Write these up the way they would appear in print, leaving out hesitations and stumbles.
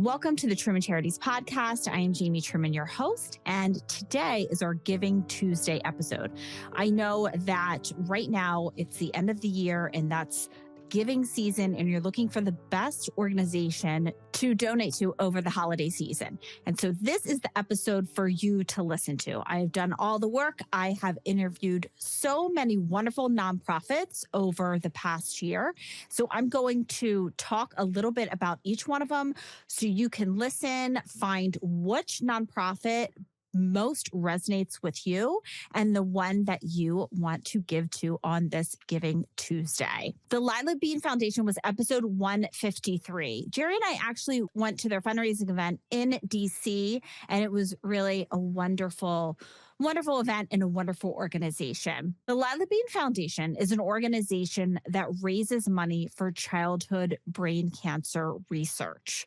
Welcome to the Truman Charities podcast. I am Jamie Truman, your host, and today is our Giving Tuesday episode. I know that right now it's the end of the year and that's giving season, and you're looking for the best organization to donate to over the holiday season. And so this is the episode for you to listen to. I have done all the work. I have interviewed so many wonderful nonprofits over the past year. So I'm going to talk a little bit about each one of them so you can listen, find which nonprofit most resonates with you and the one that you want to give to on this Giving Tuesday. The Lila Bean Foundation was episode 153. Jerry and I actually went to their fundraising event in DC, and it was really a wonderful event and a wonderful organization. The Lila Bean Foundation is an organization that raises money for childhood brain cancer research.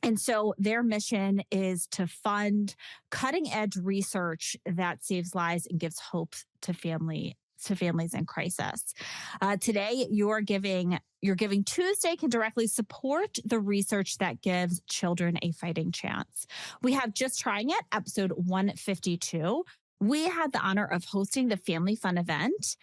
And so their mission is to fund cutting edge research that saves lives and gives hope to families in crisis. Today, your Giving Tuesday can directly support the research that gives children a fighting chance. We have Just Trying It, episode 152. We had the honor of hosting the Family Fun event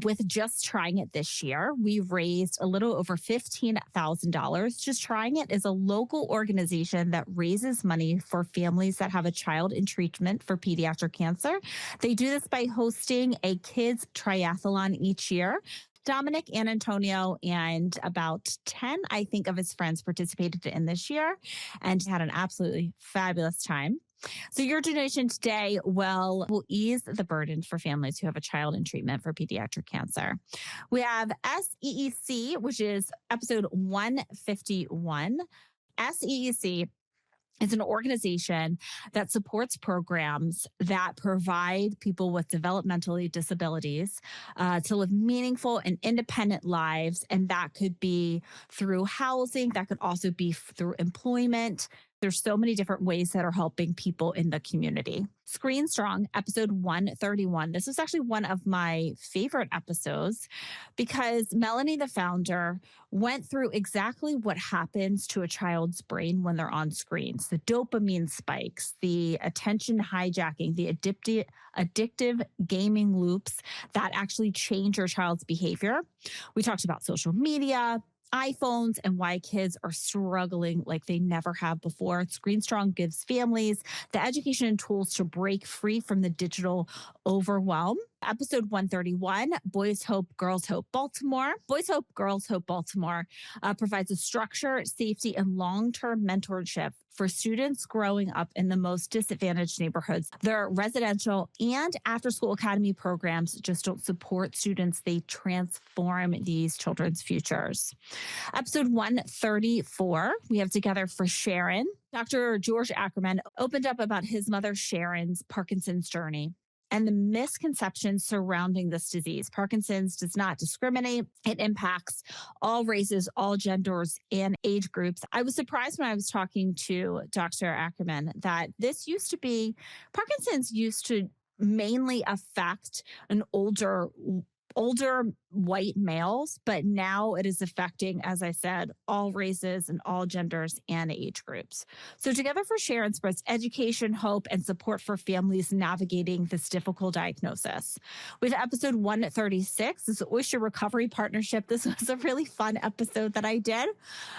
with Just Trying It this year. We raised a little over $15,000. Just Trying It is a local organization that raises money for families that have a child in treatment for pediatric cancer. They do this by hosting a kids triathlon each year. Dominic and Antonio and about 10, I think, of his friends participated in this year and had an absolutely fabulous time. So your donation today will ease the burden for families who have a child in treatment for pediatric cancer. We have SEEC, which is episode 151. SEEC is an organization that supports programs that provide people with developmental disabilities to live meaningful and independent lives. And that could be through housing. That could also be through employment. There's so many different ways that are helping people in the community. Screen Strong, episode 131. This was actually one of my favorite episodes because Melanie, the founder, went through exactly what happens to a child's brain when they're on screens. The dopamine spikes, the attention hijacking, the addictive gaming loops that actually change your child's behavior. We talked about social media, iPhones, and why kids are struggling like they never have before. Screen Strong gives families the education and tools to break free from the digital overwhelm. Episode 131, Boys Hope, Girls Hope Baltimore. Boys Hope, Girls Hope Baltimore provides a structure, safety, and long-term mentorship for students growing up in the most disadvantaged neighborhoods. Their residential and after-school academy programs just don't support students. They transform these children's futures. Episode 134, we have Together for Sharon. Dr. George Ackerman opened up about his mother Sharon's Parkinson's journey and the misconceptions surrounding this disease. Parkinson's does not discriminate. It impacts all races, all genders, and age groups. I was surprised when I was talking to Dr. Ackerman that Parkinson's used to mainly affect an older white males, but now it is affecting, as I said, all races and all genders and age groups. So Together for Sharon spreads education, hope, and support for families navigating this difficult diagnosis. We have episode 136, this Oyster Recovery Partnership. This was a really fun episode that I did.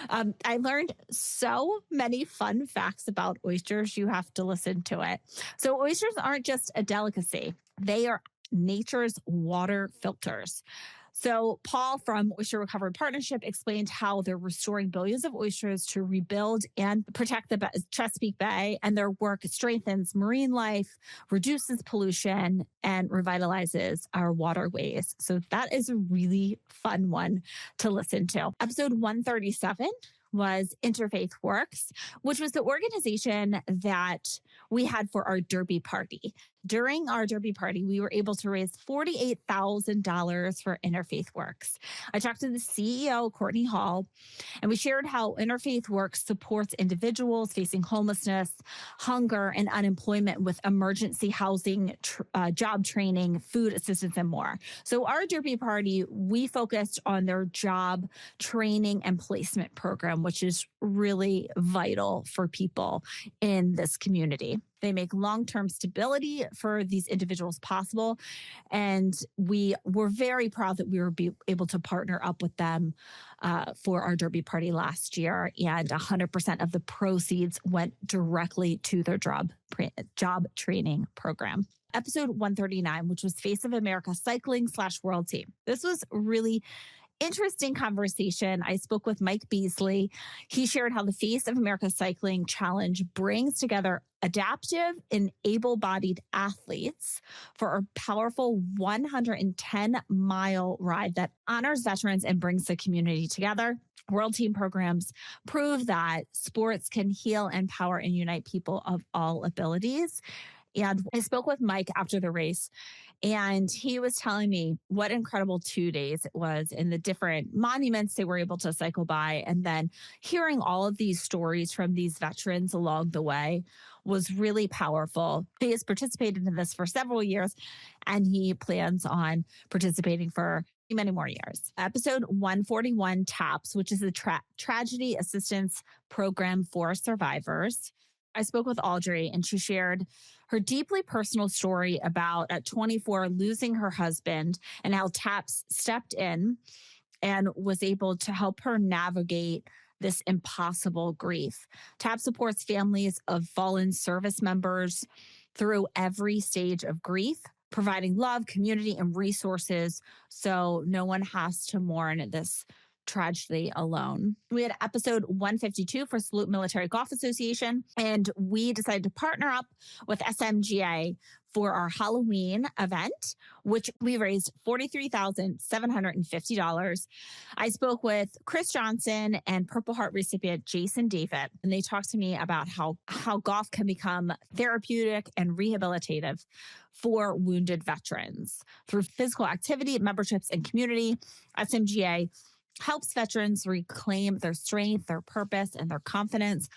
I learned so many fun facts about oysters. You have to listen to it. So oysters aren't just a delicacy. They are nature's water filters. So Paul from Oyster Recovery Partnership explained how they're restoring billions of oysters to rebuild and protect the Chesapeake Bay, and their work strengthens marine life, reduces pollution, and revitalizes our waterways. So that is a really fun one to listen to. Episode 137 was Interfaith Works, which was the organization that we had for our Derby party. During our Derby party, we were able to raise $48,000 for Interfaith Works. I talked to the CEO, Courtney Hall, and we shared how Interfaith Works supports individuals facing homelessness, hunger, and unemployment with emergency housing, job training, food assistance, and more. So our Derby party, we focused on their job training and placement program, which is really vital for people in this community. They make long-term stability for these individuals possible. And we were very proud that we were able to partner up with them for our Derby party last year. And 100% of the proceeds went directly to their job training program. Episode 139, which was Face of America Cycling / World Team. This was really interesting conversation. I spoke with Mike Beasley. He shared how the Face of America Cycling Challenge brings together adaptive and able-bodied athletes for a powerful 110-mile ride that honors veterans and brings the community together. World Team programs prove that sports can heal, empower, and unite people of all abilities. And I spoke with Mike after the race, and he was telling me what incredible 2 days it was and the different monuments they were able to cycle by. And then hearing all of these stories from these veterans along the way was really powerful. He has participated in this for several years, and he plans on participating for many more years. Episode 141, TAPS, which is the Tragedy Assistance Program for Survivors. I spoke with Audrey, and she shared her deeply personal story about at 24 losing her husband and how TAPS stepped in and was able to help her navigate this impossible grief. TAPS supports families of fallen service members through every stage of grief, providing love, community, and resources so no one has to mourn this tragedy alone. We had episode 152 for Salute Military Golf Association, and we decided to partner up with SMGA for our Halloween event, which we raised $43,750. I spoke with Chris Johnson and Purple Heart recipient Jason David, and they talked to me about how golf can become therapeutic and rehabilitative for wounded veterans. Through physical activity, memberships, and community, SMGA helps veterans reclaim their strength, their purpose, and their confidence.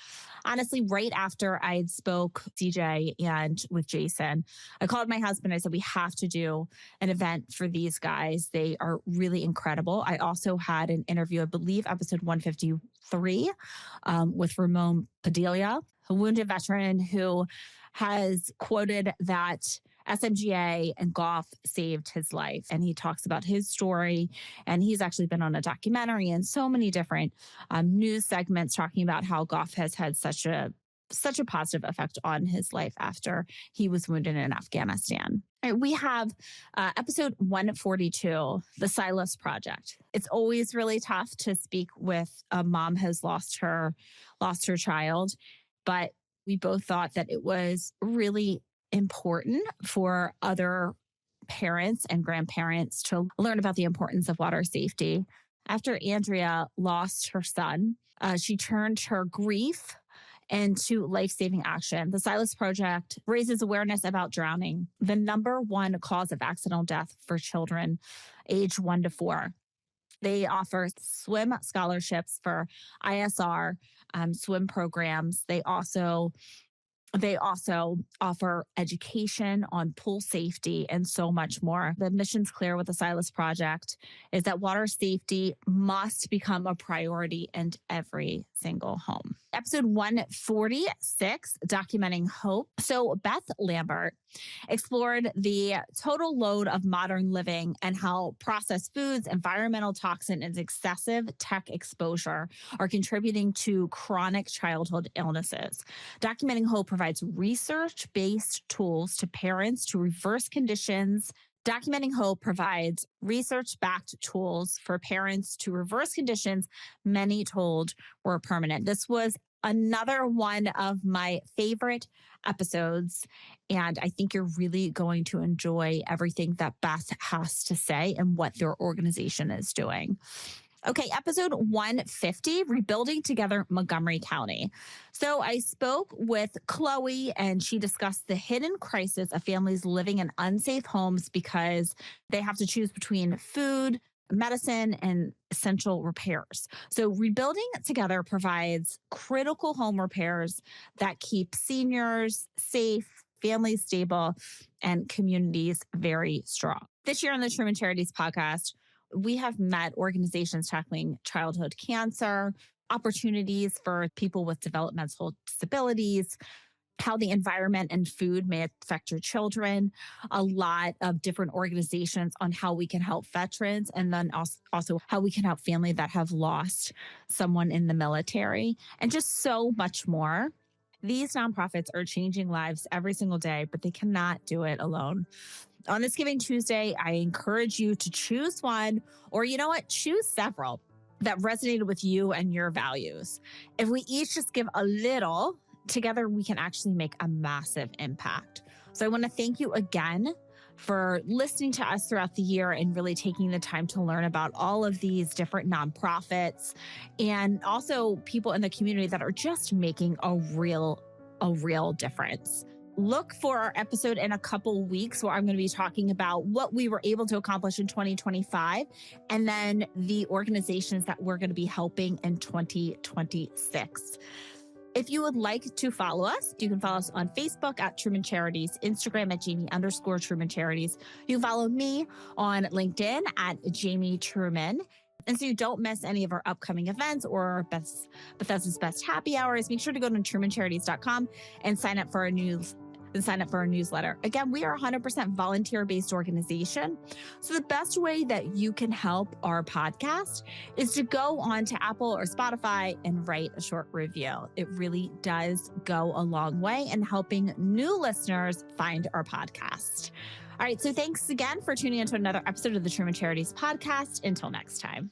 Honestly, right after I had spoke CJ and with Jason, I called my husband. I said, we have to do an event for these guys. They are really incredible. I also had an interview, I believe, episode 153 with Ramon Padilla, a wounded veteran who has quoted that SMGA and golf saved his life. And he talks about his story. And he's actually been on a documentary and so many different news segments talking about how golf has had such a positive effect on his life after he was wounded in Afghanistan. All right, we have episode 142, the Silas Project. It's always really tough to speak with a mom who's lost her child, but we both thought that it was really important for other parents and grandparents to learn about the importance of water safety. After Andrea lost her son, she turned her grief into life-saving action. The Silas Project raises awareness about drowning, the number one cause of accidental death for children aged 1 to 4. They offer swim scholarships for ISR swim programs. They also offer education on pool safety and so much more. The mission's clear with the Silas Project is that water safety must become a priority in every single home. Episode 146, Documenting Hope. So Beth Lambert explored the total load of modern living and how processed foods, environmental toxin, and excessive tech exposure are contributing to chronic childhood illnesses. Documenting Hope provides research-based tools to parents to reverse conditions. Documenting Hope provides research-backed tools for parents to reverse conditions many told were permanent. This was another one of my favorite episodes, and I think you're really going to enjoy everything that Beth has to say and what their organization is doing. Okay, episode 150, Rebuilding Together Montgomery County. So I spoke with Chloe and she discussed the hidden crisis of families living in unsafe homes because they have to choose between food, medicine, and essential repairs. So Rebuilding Together provides critical home repairs that keep seniors safe, families stable, and communities very strong. This year on the Truman Charities podcast, we have met organizations tackling childhood cancer, opportunities for people with developmental disabilities, how the environment and food may affect your children, a lot of different organizations on how we can help veterans, and then also how we can help families that have lost someone in the military, and just so much more. These nonprofits are changing lives every single day, but they cannot do it alone. On this Giving Tuesday, I encourage you to choose one, or you know what, choose several that resonated with you and your values. If we each just give a little, together we can actually make a massive impact. So I want to thank you again for listening to us throughout the year and really taking the time to learn about all of these different nonprofits and also people in the community that are just making a real difference. Look for our episode in a couple weeks where I'm going to be talking about what we were able to accomplish in 2025 and then the organizations that we're going to be helping in 2026. If you would like to follow us, you can follow us on Facebook at Truman Charities, Instagram at Jamie_Truman Charities. You can follow me on LinkedIn at Jamie Truman. And so you don't miss any of our upcoming events or Bethesda's Best Happy Hours. Make sure to go to trumancharities.com and sign up for our newsletter. Again, we are a 100% volunteer-based organization. So the best way that you can help our podcast is to go on to Apple or Spotify and write a short review. It really does go a long way in helping new listeners find our podcast. All right, so thanks again for tuning into another episode of the Truman Charities podcast. Until next time.